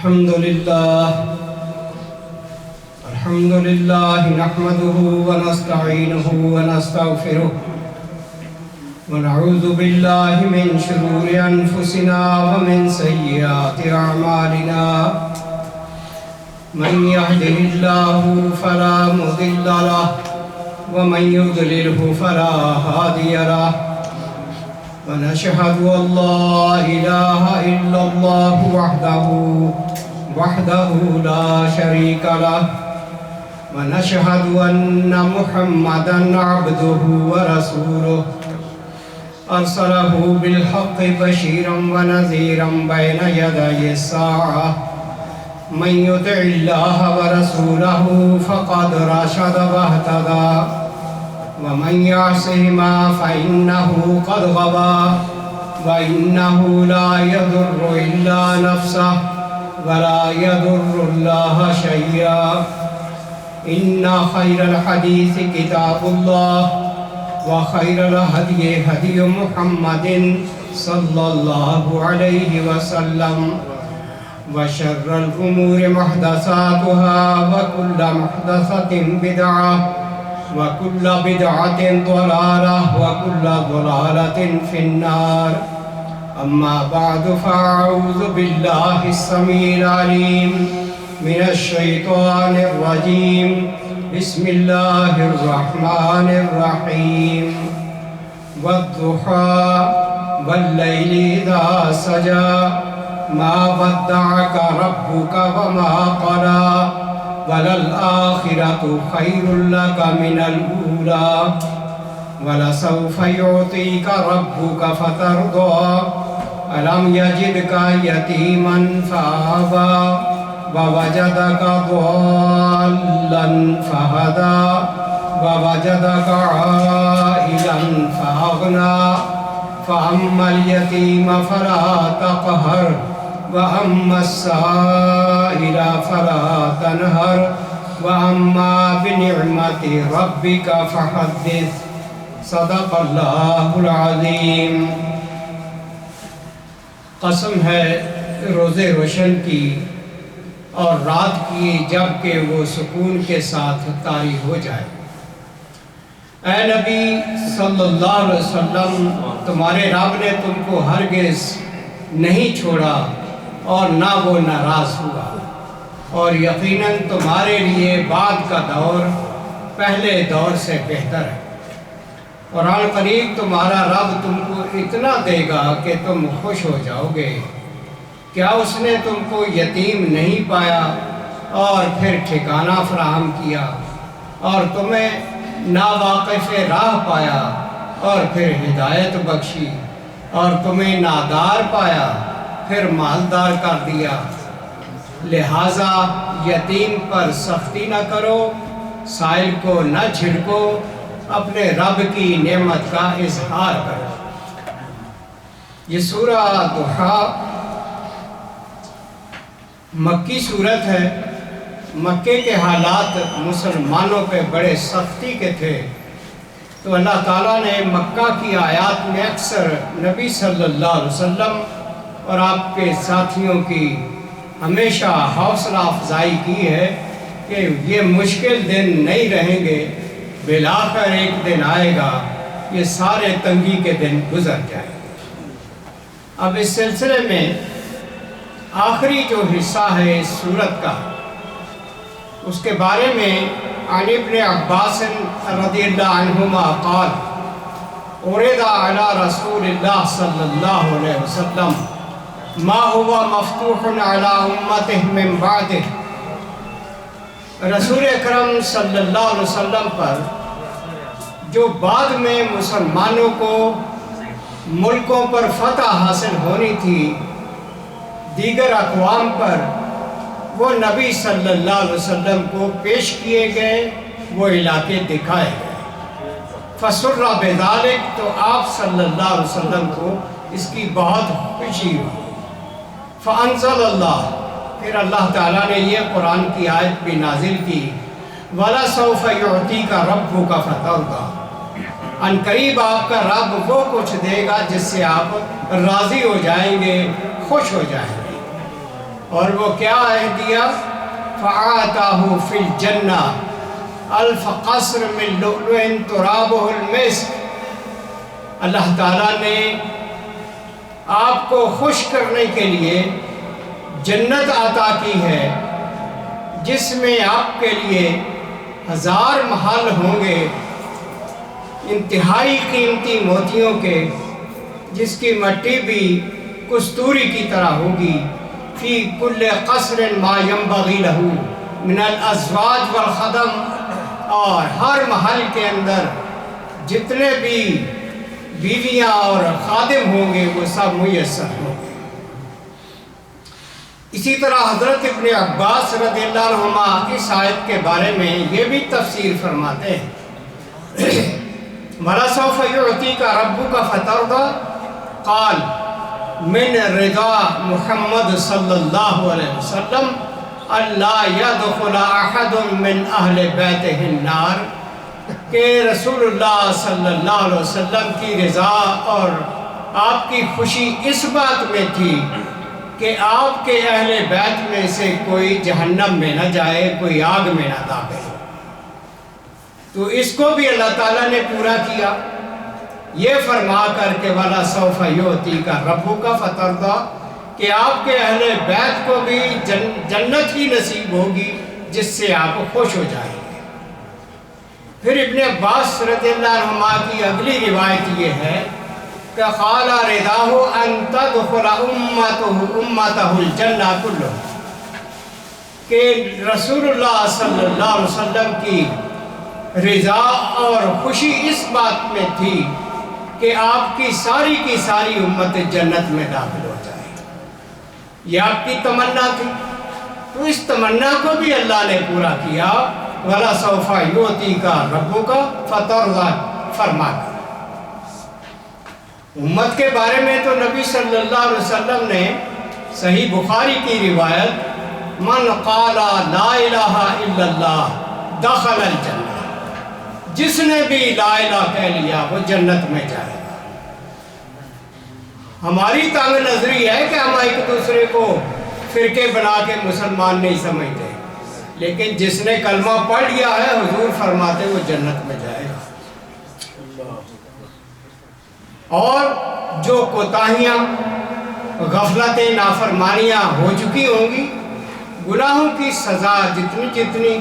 الحمد لله نحمده ونستعينه ونستغفره ونعوذ بالله من شرور أنفسنا ومن سيئات أعمالنا من يهده الله فلا مضل له ومن يضلله فلا هادي له ونشهد أن لا إله إلا الله وحده لا شريك له ونشهد أن محمدًا عبده ورسوله أرسله بالحق بشيرًا ونذيرًا بين يدي الساعة من يطع الله ورسوله فقد رشد واهتدى ومن يعصهما فإنه قد غوى وإنه لا يضر إلا نفسه ولا يضر الله شيئا إن خير الحديث كتاب الله وخير الهدي هدي محمد صلى الله عليه وسلم وشر الأمور محدثاتها وكل محدثة بدعة وكل بدعة ضلالة وكل ضلالة في النار أما بعد فأعوذ بالله السميع العليم من الشيطان الرجيم بسم الله الرحمن الرحيم والضحى والليل إذا سجى ما ودعك ربك وما قلى وللآخرة خير لك من الأولى ولسوف يعطيك ربك فترضى ألم يجدك يتيما فآوى ووجدك ضالا فهدى ووجدك عائلا فأغنى فأما اليتيم فلا تقهر وأما السائل فلا تنهر وأما بنعمة ربك فحدث صدق اللہ العظیم۔ قسم ہے روز روشن کی اور رات کی جب کہ وہ سکون کے ساتھ طاری ہو جائے۔ اے نبی صلی اللہ علیہ وسلم، تمہارے رب نے تم کو ہرگز نہیں چھوڑا اور نہ وہ ناراض ہوا، اور یقیناً تمہارے لیے بعد کا دور پہلے دور سے بہتر ہے، اور عن قریب تمہارا رب تم کو اتنا دے گا کہ تم خوش ہو جاؤ گے۔ کیا اس نے تم کو یتیم نہیں پایا اور پھر ٹھکانہ فراہم کیا، اور تمہیں ناواقف راہ پایا اور پھر ہدایت بخشی، اور تمہیں نادار پایا پھر مالدار کر دیا؟ لہٰذا یتیم پر سختی نہ کرو، سائل کو نہ جھڑکو، اپنے رب کی نعمت کا اظہار کرو۔ یہ سورہ ضحیٰ مکی صورت ہے۔ مکے کے حالات مسلمانوں پہ بڑے سختی کے تھے، تو اللہ تعالیٰ نے مکہ کی آیات میں اکثر نبی صلی اللہ علیہ وسلم اور آپ کے ساتھیوں کی ہمیشہ حوصلہ افزائی کی ہے کہ یہ مشکل دن نہیں رہیں گے، بالآخر ایک دن آئے گا یہ سارے تنگی کے دن گزر جائیں۔ اب اس سلسلے میں آخری جو حصہ ہے اس سورت کا، اس کے بارے میں عن ابن عباس رضی اللہ عنہما قال عرض علی رسول اللہ صلی اللہ علیہ وسلم ما هو مفتوح علی امتہ من بعدہ۔ رسول اکرم صلی اللہ علیہ وسلم پر جو بعد میں مسلمانوں کو ملکوں پر فتح حاصل ہونی تھی دیگر اقوام پر، وہ نبی صلی اللہ علیہ وسلم کو پیش کیے گئے، وہ علاقے دکھائے گئے۔ فسر بذالک، تو آپ صلی اللہ علیہ وسلم کو اس کی بہت خوشی ہوئی۔ فانزل اللہ، پھر اللہ تعالیٰ نے یہ قرآن کی آیت بھی نازل کی، وَلَسَوْفَ يُعْطِيكَ رَبُّكَ فَتَرْضَىٰ، ان قریب آپ کا رب وہ کچھ دے گا جس سے آپ راضی ہو جائیں گے، خوش ہو جائیں گے۔ اور وہ کیا عہد دیا؟ فَآتَاهُ فِي الْجَنَّةِ أَلْفَ قَصْرٍ مِّن لُؤْلُؤٍ تُرَابُهُ الْمِسْكُ۔ اللہ تعالیٰ نے آپ کو خوش کرنے کے لیے جنت عطا کی ہے جس میں آپ کے لیے 1000 محل ہوں گے انتہائی قیمتی موتیوں کے، جس کی مٹی بھی کستوری کی طرح ہوگی۔ فی کل قصر ما ینبغی لہ من الازواج والخدم، اور ہر محل کے اندر جتنے بھی بیویاں اور خادم ہوں گے وہ سب میسر ہوں گے۔ اسی طرح حضرت ابن عباس رضی اللہ عنہما اس آیت کے بارے میں یہ بھی تفسیر فرماتے ہیں، وَلَسَوْفَ يُعْطِيكَ رَبُّكَ فَتَرْضَىٰ قال من رضا محمد صلی اللہ علیہ وسلم اللہ يدخل احد من اہل بیتہ النار، کہ رسول اللہ صلی اللہ علیہ وسلم کی رضا اور آپ کی خوشی اس بات میں تھی کہ آپ کے اہل بیت میں سے کوئی جہنم میں نہ جائے، کوئی آگ میں نہ داخل ہو۔ تو اس کو بھی اللہ تعالیٰ نے پورا کیا، یہ فرما کر کے وَلَسَوْفَ يُعْطِيكَ رَبُّكَ فَتَرْضَىٰ، کہ آپ کے اہل بیت کو بھی جنت ہی نصیب ہوگی جس سے آپ خوش ہو جائیں گے۔ پھر ابن عباس رضی اللہ عنہما کی اگلی روایت یہ ہے کہ قال رضاہ ان تدخل امتہ الجنہ کلہ، کہ رسول اللہ صلی اللہ علیہ وسلم کی رضا اور خوشی اس بات میں تھی کہ آپ کی ساری امت جنت میں داخل ہو جائے، یہ آپ کی تمنا تھی۔ تو اس تمنا کو بھی اللہ نے پورا کیا، وَلَسَوْفَ يُعْطِيكَ رَبُّكَ فَتَرْضَىٰ فرما کر۔ امت کے بارے میں تو نبی صلی اللہ علیہ وسلم نے صحیح بخاری کی روایت من قال لا الہ الا اللہ دخل الجنہ، جس نے بھی لا الہ کہہ لیا وہ جنت میں جائے گا۔ ہماری تنگ نظری ہے کہ ہم ایک دوسرے کو فرقے بنا کے مسلمان نہیں سمجھتے، لیکن جس نے کلمہ پڑھ لیا ہے حضور فرماتے وہ جنت میں جائے گا۔ اور جو کوتاہیاں، غفلتیں، نافرمانیاں ہو چکی ہوں گی، گناہوں کی سزا جتنی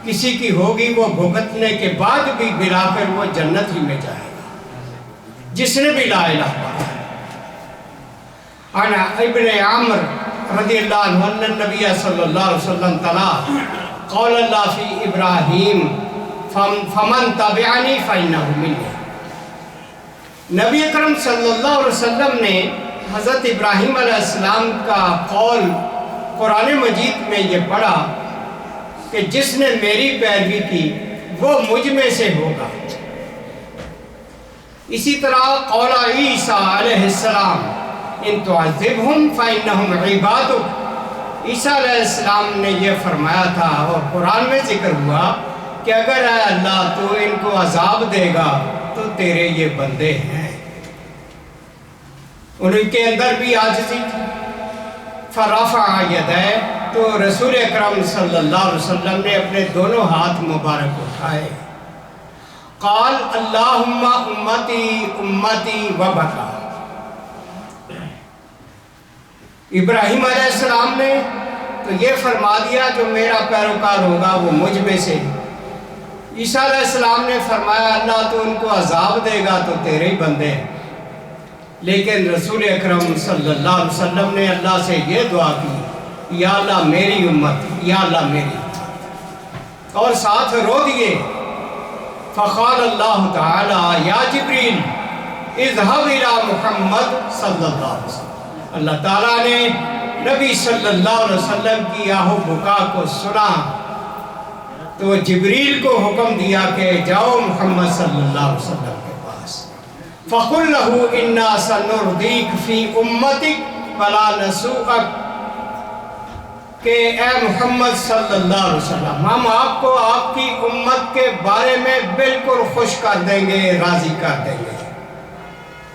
کسی کی ہوگی وہ بھگتنے کے بعد بھی بلاخر وہ جنت ہی میں جائے گا جس نے بھی لا الہ پڑھا۔ عن ابن عمر رضی اللہ عنہ ان النبی صلی اللہ علیہ وسلم تلا قول اللہ فی ابراہیم فمن تبعنی فإنہ منی۔ نبی اکرم صلی اللہ علیہ وسلم نے حضرت ابراہیم علیہ السلام کا قول قرآن مجید میں یہ پڑھا کہ جس نے میری پیروی کی وہ مجھ میں سے ہوگا۔ اسی طرح قول عیسیٰ علیہ السلام ان تعذبہم فإنہم عبادک، عیسیٰ علیہ السلام نے یہ فرمایا تھا اور قرآن میں ذکر ہوا کہ اگر اے اللہ تو ان کو عذاب دے گا تو تیرے یہ بندے ہیں۔ ان کے اندر بھی عاجزی تھی۔ فرفع یدیہ، تو رسول اکرم صلی اللہ علیہ وسلم نے اپنے دونوں ہاتھ مبارک اٹھائے، قال اللہم امتی امتی وبکا۔ ابراہیم علیہ السلام نے تو یہ فرما دیا جو میرا پیروکار ہوگا وہ مجھ میں سے۔ عیسیٰ علیہ السلام نے فرمایا اللہ تو ان کو عذاب دے گا تو تیرے ہی بندے ہیں۔ لیکن رسول اکرم صلی اللہ علیہ وسلم نے اللہ سے یہ دعا کی یا اللہ میری امت، یا اللہ میری امت، اور ساتھ رو دیے۔ فقال اللہ تعالی یا جبریل اذهب الى محمد صلی اللہ علیہ وسلم، اللہ تعالیٰ نے نبی صلی اللہ علیہ وسلم کی آہ و بکا کو سنا تو جبریل کو حکم دیا کہ جاؤ محمد صلی اللہ علیہ وسلم کے پاس، فقل له انا سنرضیک فی امتک ولا نسوءک، کہ اے محمد صلی اللہ علیہ وسلم ہم آپ کو آپ کی امت کے بارے میں بالکل خوش کر دیں گے، راضی کر دیں گے،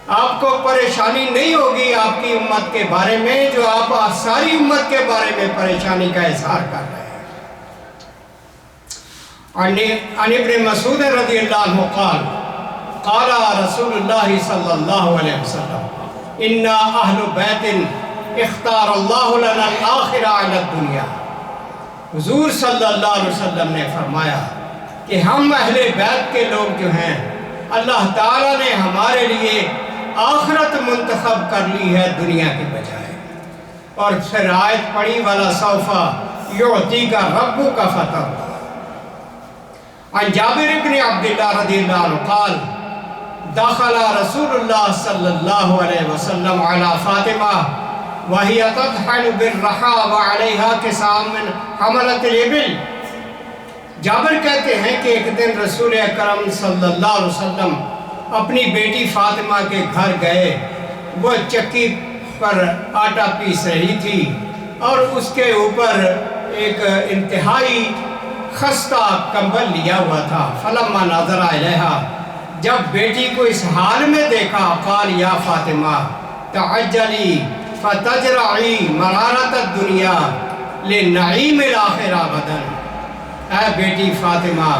آپ کو پریشانی نہیں ہوگی آپ کی امت کے بارے میں جو آپ ساری امت کے بارے میں پریشانی کا اظہار کر رہے ہیں۔ عن ابن مسعود رضی اللہ عنہ قال قال رسول اللہ صلی اللہ علیہ وسلم انا اہل بیت اختار اللہ لنا الآخرہ علی الدنیا۔ حضور صلی اللہ علیہ وسلم نے فرمایا کہ ہم اہل بیت کے لوگ جو ہیں اللہ تعالیٰ نے ہمارے لیے آخرت منتخب کر لی ہے دنیا کے بجائے۔ اور پھر آیت پڑھی والا سوفا یعطی کا ربو کا فتح۔ عن جابر بن عبداللہ رضی اللہ عنہ قال دخل رسول اللہ صلی اللہ علیہ وسلم علی فاطمہ وہی تطحن بالرحا وعلیہا کسام من حملت الابل۔ جابر کہتے ہیں کہ ایک دن رسول اکرم صلی اللہ علیہ وسلم اپنی بیٹی فاطمہ کے گھر گئے، وہ چکی پر آٹا پیس رہی تھی اور اس کے اوپر ایک انتہائی خستہ کمبل لیا ہوا تھا۔ فلما نظر الیہا، جب بیٹی کو اس حال میں دیکھا قال یا فاطمہ تعجلی فتجرعی مرارت الدنیا لنعیم الآخرہ غداً۔ اے بیٹی فاطمہ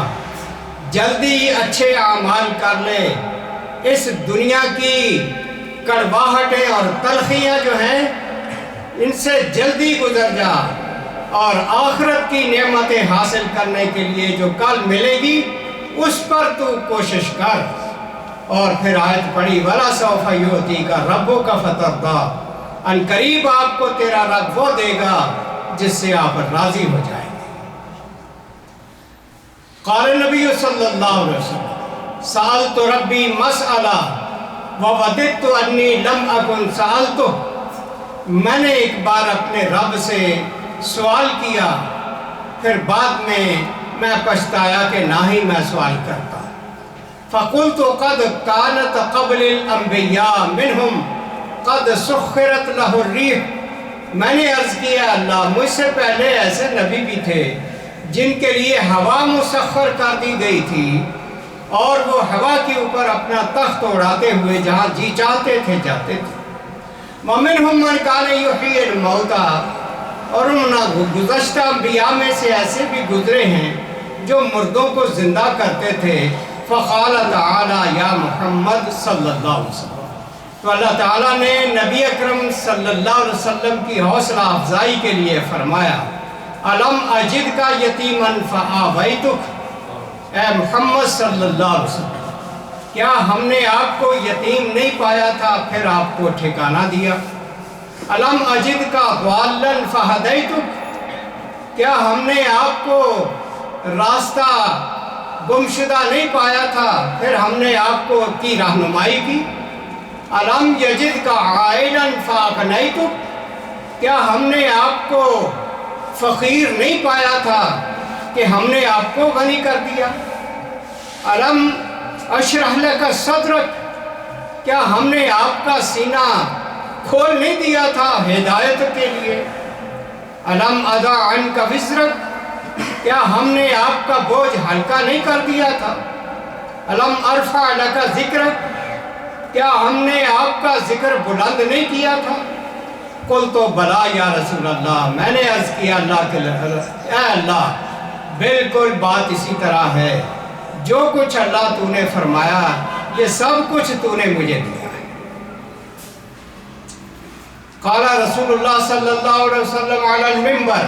جلدی اچھے اعمال کر لے، اس دنیا کی کڑواہٹیں اور تلخیاں جو ہیں ان سے جلدی گزر جا اور آخرت کی نعمتیں حاصل کرنے کے لیے جو کل ملے گی اس پر تو کوشش کر۔ اور پھر آیت پڑھی وَلَا سَوْفَ يُؤْتِيكَ رَبُّكَ فَتَرْضَىٰ، ان قریب آپ کو تیرا رب وہ دے گا جس سے آپ راضی ہو جائیں گے۔ قال نبی صلی اللہ علیہ وسلم سألت ربی مسئلہ ووددت انی لم اکن سألتہ، میں نے ایک بار اپنے رب سے سوال کیا، پھر بعد میں پچھتایا کہ نہ ہی میں سوال کرتا۔ فقلت قد كانت قبل الانبیاء منہم قد سخرت لہ الریح، میں نے عرض کیا اللہ مجھ سے پہلے ایسے نبی بھی تھے جن کے لیے ہوا مسخر کر دی گئی تھی اور وہ ہوا کے اوپر اپنا تخت اڑاتے ہوئے جہاں جی چاہتے تھے جاتے تھے۔ ومنہم من کان یحیی الموتى، اور گزشتہ انبیاء میں سے ایسے بھی گزرے ہیں جو مردوں کو زندہ کرتے تھے۔ فقال تعالی یا محمد صلی اللہ علیہ وسلم، تو اللہ تعالیٰ نے نبی اکرم صلی اللہ علیہ وسلم کی حوصلہ افزائی کے لیے فرمایا الم اجد کا یتیمن فآویتک، اے محمد صلی اللہ علیہ وسلم کیا ہم نے آپ کو یتیم نہیں پایا تھا پھر آپ کو ٹھکانہ دیا؟ الم اجد کا ضالن فہدیتک، کیا ہم نے آپ کو راستہ گمشدہ نہیں پایا تھا پھر ہم نے آپ کو کی رہنمائی کی؟ الم یجد کا عائلاً فاغنیتک، کیا ہم نے آپ کو فقیر نہیں پایا تھا کہ ہم نے آپ کو غنی کر دیا؟ الم اشرح لک صدرک، کیا ہم نے آپ کا سینہ کھول نہیں دیا تھا ہدایت کے لیے؟ الم اضع عنک وزرک، کیا ہم نے آپ کا بوجھ ہلکا نہیں کر دیا تھا؟ الم ارفع لک ذکرک، کیا ہم نے آپ کا ذکر بلند نہیں کیا تھا؟ قلت بلا یا رسول اللہ، میں نے عرض کیا اللہ کے اے اللہ بالکل بات اسی طرح ہے، جو کچھ اللہ تو نے فرمایا یہ سب کچھ تو نے مجھے دیا ہے۔ قال رسول اللہ صلی اللہ علیہ وسلم علی المنبر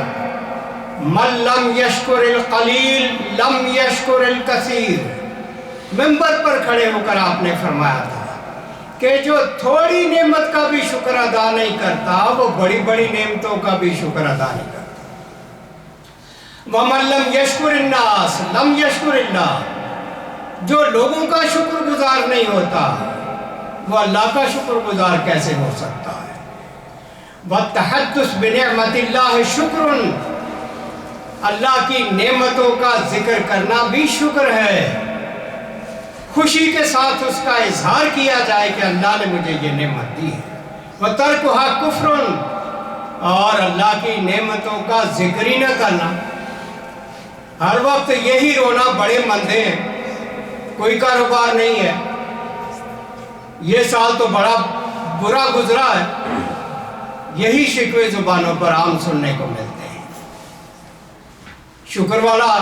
من لم یشکر القلیل لم یشکر الکثیر، منبر پر کھڑے ہو کر آپ نے فرمایا تھا کہ جو تھوڑی نعمت کا بھی شکر ادا نہیں کرتا وہ بڑی بڑی نعمتوں کا بھی شکر ادا نہیں کرتا۔ وَمَن لَّمْ يَشْكُرِ النَّاسِ لَمْ يَشْكُرِ اللَّهِ، جو لوگوں کا شکر گزار نہیں ہوتا وہ اللہ کا شکر گزار کیسے ہو سکتا ہے؟ وَالتَّحَدُّثُ بِنِعْمَتِ اللَّهِ شُكْرٌ، اللہ کی نعمتوں کا ذکر کرنا بھی شکر ہے، خوشی کے ساتھ اس کا اظہار کیا جائے کہ اللہ نے مجھے یہ نعمت دی ہے۔ وَتَرْكُهَا كُفْرٌ، اور اللہ کی نعمتوں کا ذکر ہی نہ کرنا، ہر وقت یہی رونا بڑے مندے ہیں، کوئی کاروبار نہیں ہے، یہ سال تو بڑا برا گزرا ہے، یہی شکوے زبانوں پر عام سننے کو ملتے ہیں۔ شکر والا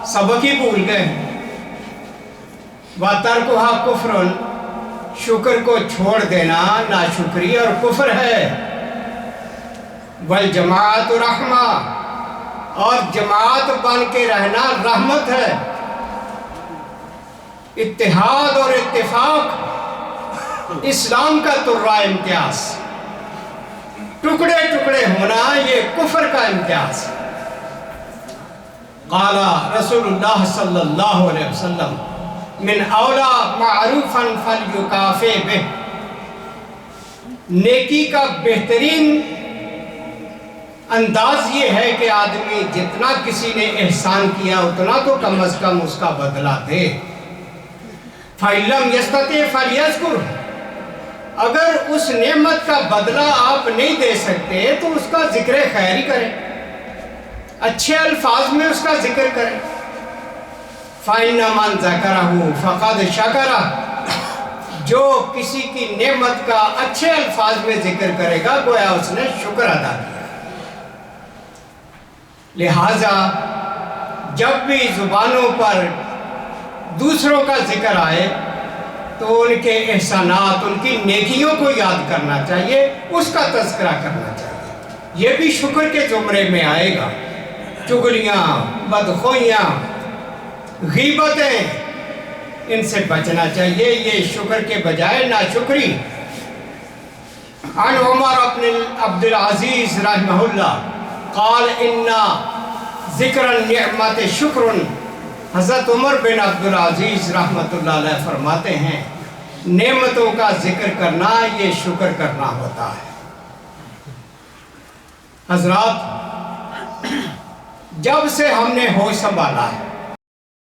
سبق ہی بھول گئے۔ وَتَرْكُهَا كُفْرٌ، شکر کو چھوڑ دینا ناشکری اور کفر ہے۔ وَالْجَمَاعَةُ رَحْمَةٌ، اور جماعت بن کے رہنا رحمت ہے۔ اتحاد اور اتفاق اسلام کا ترا امتیاز، ٹکڑے ٹکڑے ہونا یہ کفر کا امتیاز۔ قال رسول اللہ صلی اللہ علیہ وسلم من اولا معروفا فلیکافئ بہ، نیکی کا بہترین انداز یہ ہے کہ آدمی جتنا کسی نے احسان کیا اتنا تو کم از کم اس کا بدلہ دے۔ فَإِن لَّمْ يَسْتَطِعْ فَلْيَذْكُرْ، اگر اس نعمت کا بدلہ آپ نہیں دے سکتے تو اس کا ذکر خیر ہی کریں، اچھے الفاظ میں اس کا ذکر کریں۔ فَإِنَّ مَنْ ذَكَرَهُ فَقَدْ شَكَرَ، جو کسی کی نعمت کا اچھے الفاظ میں ذکر کرے گا گویا اس نے شکر ادا کیا۔ لہٰذا جب بھی زبانوں پر دوسروں کا ذکر آئے تو ان کے احسانات، ان کی نیکیوں کو یاد کرنا چاہیے، اس کا تذکرہ کرنا چاہیے۔ یہ بھی شکر کے زمرے میں آئے گا۔ چغلیاں، بدخوئیاں، غیبتیں، ان سے بچنا چاہیے، یہ شکر کے بجائے ناشکری۔ عن عمر بن عبد العزیز رحمہ اللہ قال ان ذکر النعمت شکر، حضرت عمر بن عبد العزیز رحمۃ اللہ علیہ فرماتے ہیں نعمتوں کا ذکر کرنا یہ شکر کرنا ہوتا ہے۔ حضرات، جب سے ہم نے ہوش سنبھالا ہے